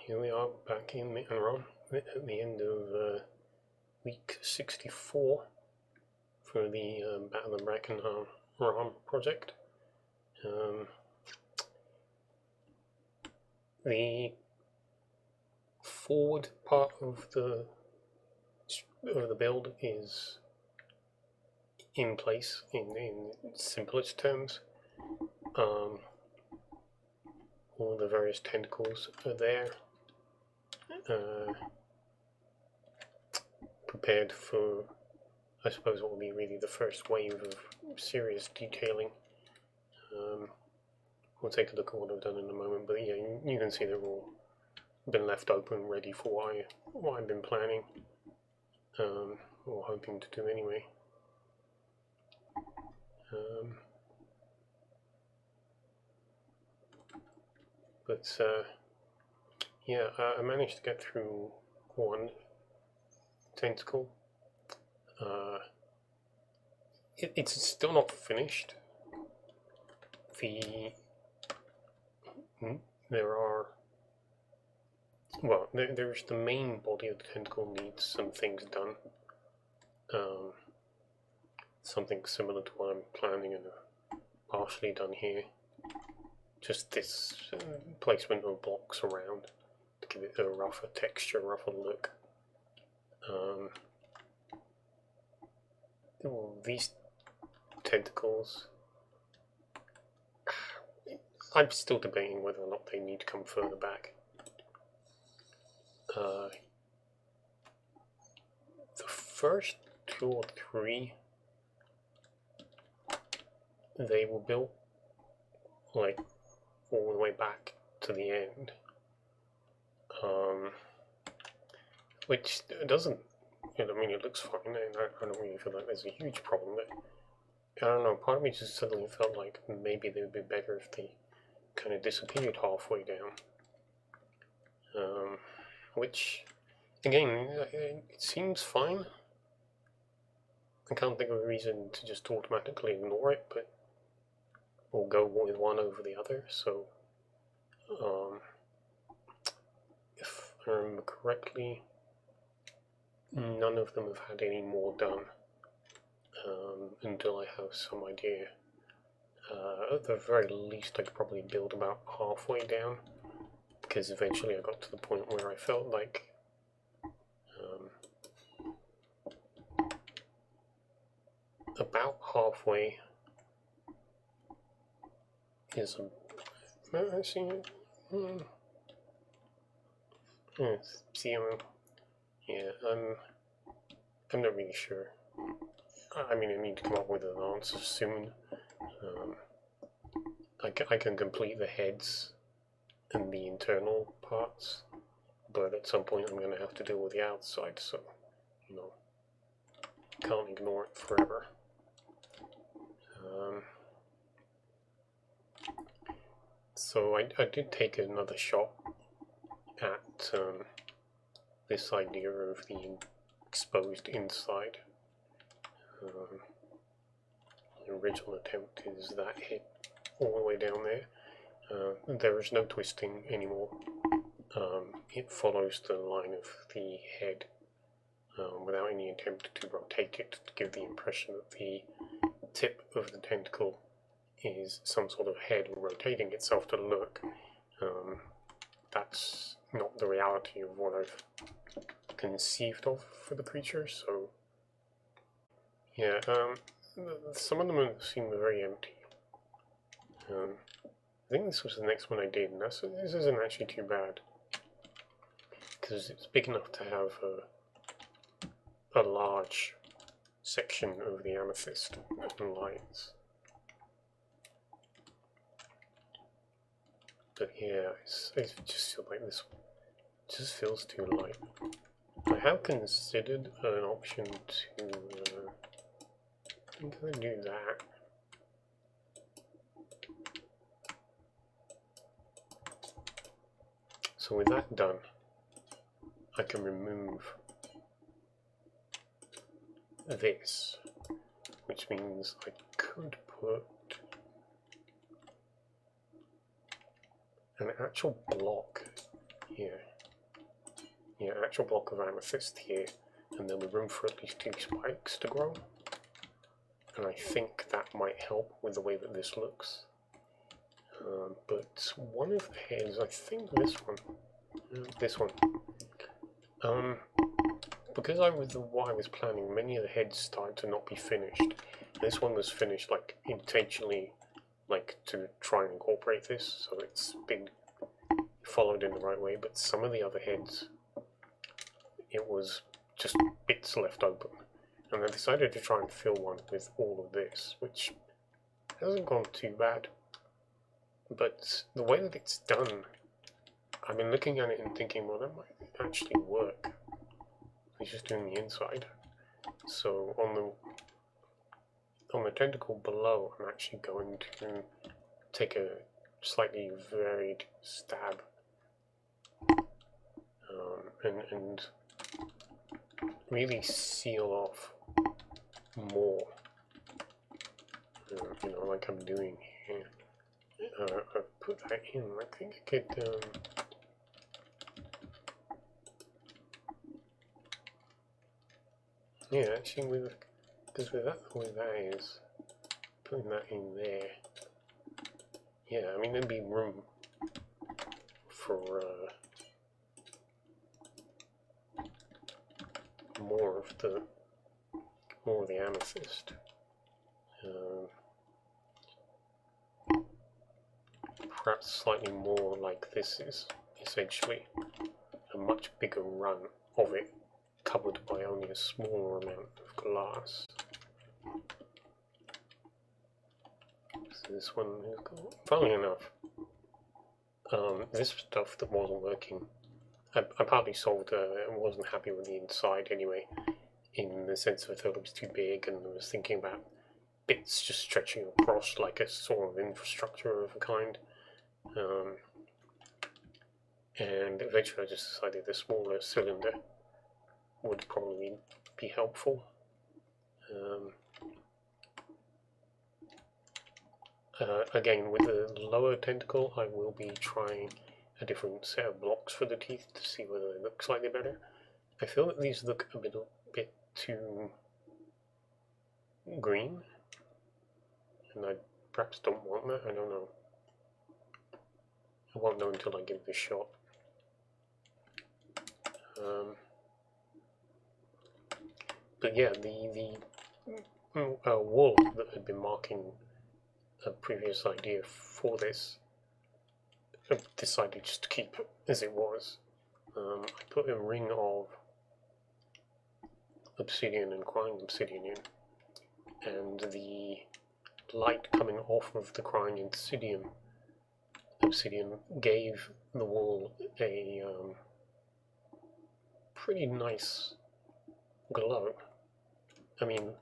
Here we are back in Mittenrahm at the end of week 64 for the Battle of Brakenrahm project. The forward part of the build is in place in simplest terms. All the various tentacles are there, prepared for, I suppose, what will be really the first wave of serious detailing. We'll take a look at what I've done in a moment, but yeah, you can see they've all been left open, ready for what I've been planning, or hoping to do anyway. But yeah, I managed to get through one tentacle. It's still not finished. There's the main body of the tentacle needs some things done. Something similar to what I'm planning and partially done here. Just this placement of blocks around to give it a rougher texture, rougher look. These tentacles, I'm still debating whether or not they need to come further back. The first 2 or 3, they were built like all the way back to the end, which doesn't, I mean, it looks fine, and I don't really feel like there's a huge problem, but I don't know, part of me just suddenly felt like maybe they would be better if they kind of disappeared halfway down, which, again, it seems fine. I can't think of a reason to just automatically ignore it, but we'll go with one over the other. So, if I remember correctly, none of them have had any more done until I have some idea. At the very least, I could probably build about halfway down, because eventually I got to the point where I felt like about halfway is I'm not really sure. I mean, I need to come up with an answer soon. I can complete the heads and the internal parts, but at some point I'm going to have to deal with the outside, so, can't ignore it forever. So I did take another shot at this idea of the exposed inside. The original attempt is that hit all the way down there. There is no twisting anymore. It follows the line of the head without any attempt to rotate it to give the impression that the tip of the tentacle is some sort of head rotating itself to look. That's not the reality of what I've conceived of for the creature, so yeah, some of them seem very empty. I think this was the next one I did, and this isn't actually too bad, because it's big enough to have a large section of the amethyst and lights. But yeah, I just feel like this just feels too light. I have considered an option to I'm gonna do that. So with that done, I can remove this, which means I could put an actual block here. yeah, actual block of amethyst here, and there'll be room for at least 2 spikes to grow. And I think that might help with the way that this looks. But one of the heads, I think this one, because what I was planning, many of the heads started to not be finished. This one was finished like intentionally, like to try and incorporate this, so it's been followed in the right way. But some of the other heads, it was just bits left open, and I decided to try and fill one with all of this, which hasn't gone too bad. But the way that it's done, I've been looking at it and thinking, well, that might actually work. It's just doing the inside. So on the tentacle below, I'm actually going to take a slightly varied stab and really seal off more, you know, like I'm doing here. I put that in. I think I could. Yeah, actually, because with that the way that is, putting that in there. Yeah, I mean there'd be room for more of the amethyst. Perhaps slightly more like this is essentially a much bigger run of it, covered by only a smaller amount of glass. So this one is cool. Funnily enough, this stuff that wasn't working, I partly solved. I wasn't happy with the inside anyway, in the sense that I thought it was too big, and I was thinking about bits just stretching across like a sort of infrastructure of a kind. And eventually I just decided the smaller cylinder would probably be helpful. Again, with the lower tentacle, I will be trying a different set of blocks for the teeth to see whether they look slightly better. I feel that these look a bit too green, and I perhaps don't want that. I don't know. I won't know until I give it a shot. But yeah, the wall that had been marking a previous idea for this, I decided just to keep it as it was. I put a ring of obsidian and crying obsidian in, and the light coming off of the crying obsidian gave the wall a pretty nice glow. I mean,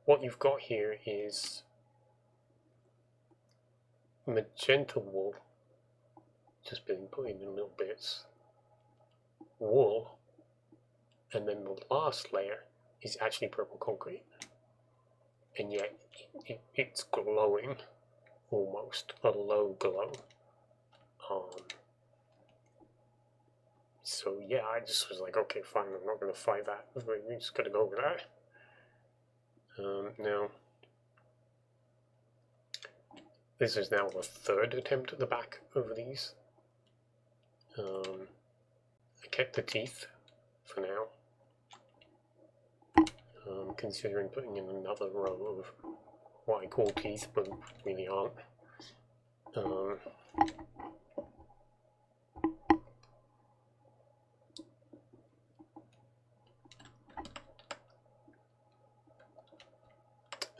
what you've got here is magenta wool, just been put in little bits, wool, and then the last layer is actually purple concrete, and yet it's glowing, almost a low glow. So yeah, I just was like, okay, fine, I'm not going to fight that, we're just going to go with that. Now, this is now the third attempt at the back of these. I kept the teeth for now, considering putting in another row of what I call teeth, but really aren't.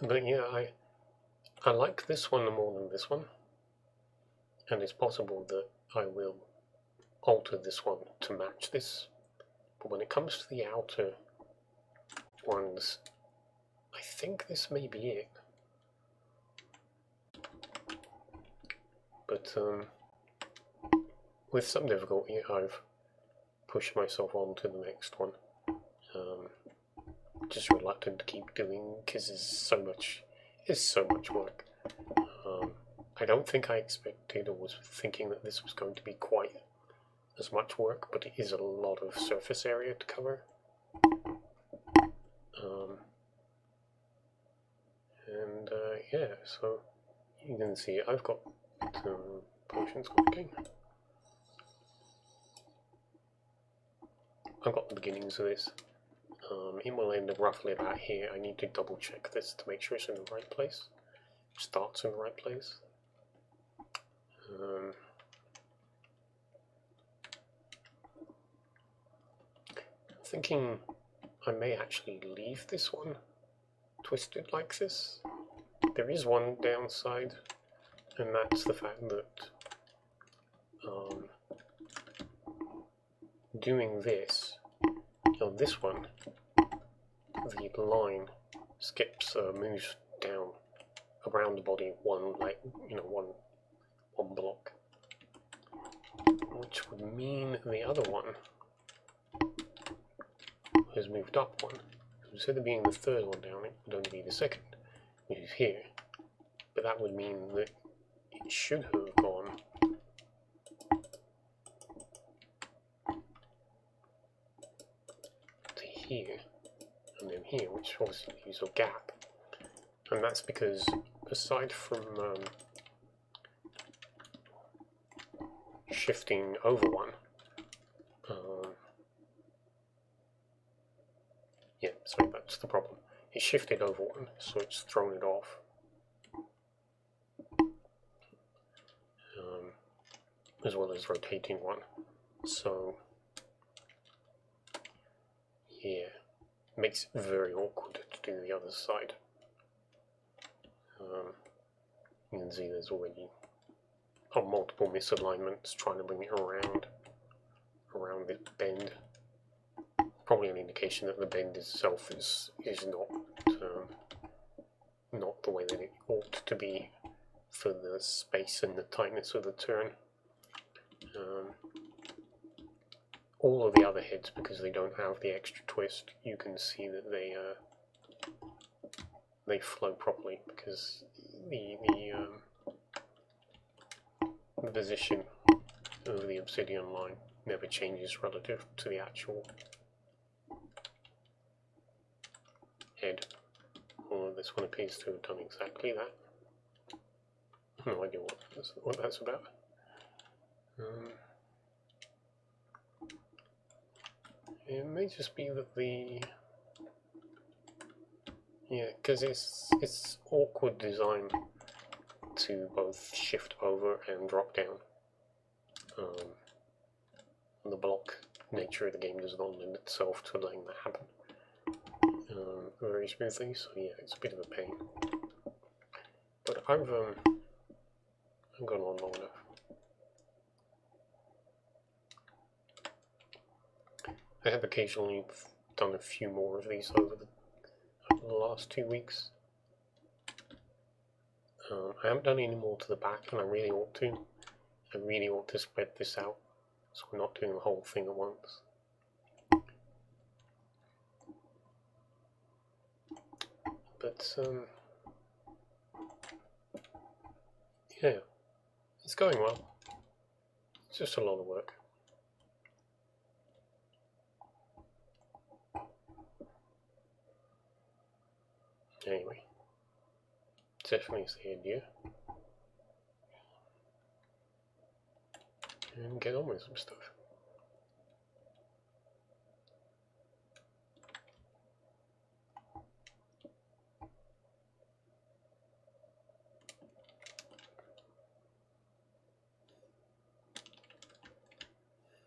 But yeah, I like this one more than this one, and it's possible that I will alter this one to match this. But when it comes to the outer ones, I think this may be it. But with some difficulty, I've pushed myself on to the next one. Just reluctant to keep doing because it's so much work. I don't think I expected or was thinking that this was going to be quite as much work, but it is a lot of surface area to cover. Yeah, so you can see I've got some potions cooking. I've got the beginnings of this. It will end up roughly about here. I need to double check this to make sure it's in the right place. It starts in the right place. I'm thinking I may actually leave this one twisted like this. There is one downside, and that's the fact that doing this, on this one, the line skips, moves down around the body one block, which would mean the other one has moved up one. Instead of being the third one down, it would only be the second, which is here. But that would mean that it should have gone to here, and then here, which obviously leaves a gap. And that's because, aside from shifting over one, yeah, sorry, that's the problem. It shifted over one, so it's thrown it off. As well as rotating one. So, yeah, makes it very awkward to do the other side. You can see there's already multiple misalignments trying to bring it around this bend. Probably an indication that the bend itself is not the way that it ought to be for the space and the tightness of the turn. All of the other heads, because they don't have the extra twist, you can see that they flow properly because the position of the obsidian line never changes relative to the actual head. Although this one appears to have done exactly that. No idea what that's about. It may just be that because it's awkward design to both shift over and drop down. The block nature of the game does not lend itself to letting that happen very smoothly, so yeah, it's a bit of a pain. But I've gone on long enough. I have occasionally done a few more of these over the last 2 weeks. I haven't done any more to the back, and I really ought to. I really ought to spread this out, so we're not doing the whole thing at once. But, yeah, it's going well. It's just a lot of work. Anyway, definitely is the idea. And get on with some stuff.